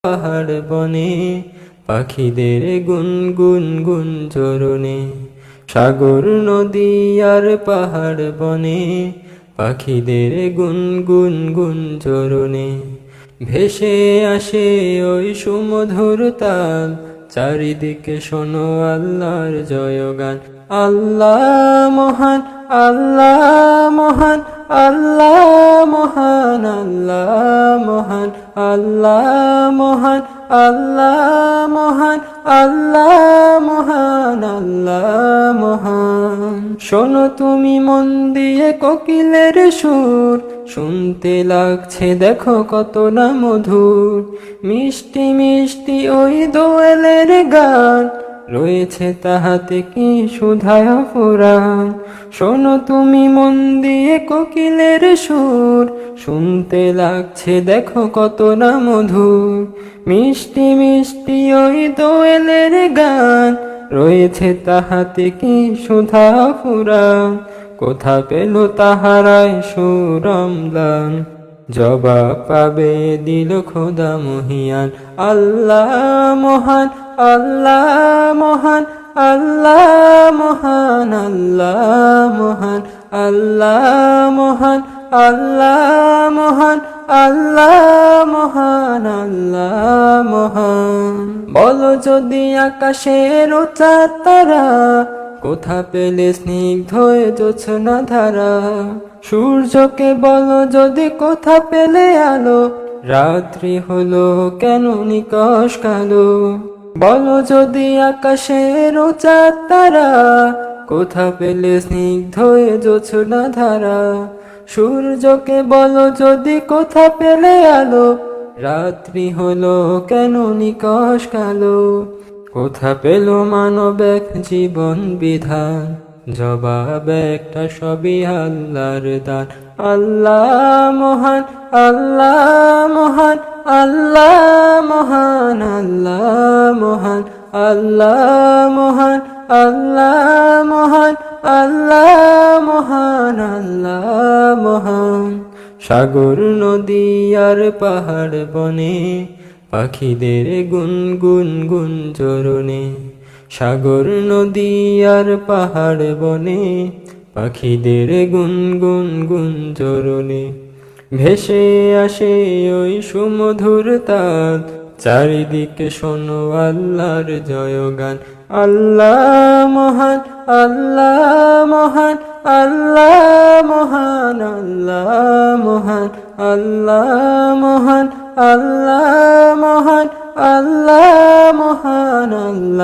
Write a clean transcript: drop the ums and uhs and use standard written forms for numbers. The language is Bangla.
পাহাড় বনে, পাখিদের গুনগুন গুঞ্জরণে। সাগর নদী আর পাহাড় বনে, পাখিদের গুনগুন গুঞ্জরণে। ভেসে আসে ওই সুমধুর তাল, চারিদিকে শোনো আল্লাহর জয়গান। আল্লাহ মহান, আল্লাহ মহান, আল্লাহ মহান, আল্লাহ মহান, আল্লাহ মহান, আল্লাহ মহান, আল্লাহ মহান, আল্লাহ মহান। শোনো তুমি মন দিয়ে কোকিলের সুর, শুনতে লাগছে দেখো কত না মধুর। মিষ্টি মিষ্টি ওই দোয়েলের গান, রয়েছে তাহাতে কি সুধায় ফুরান। শোনো তুমি মন দিয়ে কোকিলের সুর, শুনতে লাগছে দেখো কত না মধুর। মিষ্টি মিষ্টি ওই দোয়েলের গান, রয়েছে তাহাতে কি সুধা ফুরান। কোথা পেল তাহারায় সুরমলান, জবাব পাবে দিল খোদা মহিয়ান। আল্লাহ মহান, আল্লাহ মহান, আল্লাহ মহান, আল্লাহ মহান, আল্লাহ মহান, আল্লাহ মহান, আল্লাহ মহান, আল্লাহ মহান। বলো যদি আকাশের চাঁদ তারা, কোথা পেলে স্নিগ্ধ জোছনা ধারা। সূর্যকে বলো যদি কোথা পেলে আলো, রাত্রি হলো কেন নিকষ কালো। বলো যদি আকাশের চাঁদ তারা, কোথা পেলে স্নিগ্ধ জোছনা ধারা। সূর্যকে বলো যদি কোথা পেলে আলো, রাত্রি হলো কেন নিকষ কালো। কোথা পেল মানব এক জীবন বিধান, জবাব একটা সবই আল্লাহর দান। আল্লাহ মহান, আল্লাহ মহান, আল্লাহ মহান, আল্লাহ মহান, আল্লাহ মহান, আল্লাহ মহান, আল্লাহ মহান, আল্লাহ মহান। সাগর নদী আর পাহাড় বনে, পাখিদের গুনগুন গুঞ্জরণে। সাগর নদী আর পাহাড় বনে, পাখিদের গুনগুন গুঞ্জরণে। ভেসে আসে ওই সুমধুর তাল, চারিদিকে শোনো আল্লাহর জয়গান। আল্লাহ মহান, আল্লাহ মহান, আল্লাহ মহান, আল্লাহ মহান, আল্লাহ মহান, আল্লাহ মহান, আল্লাহ মহান, আল্লাহ।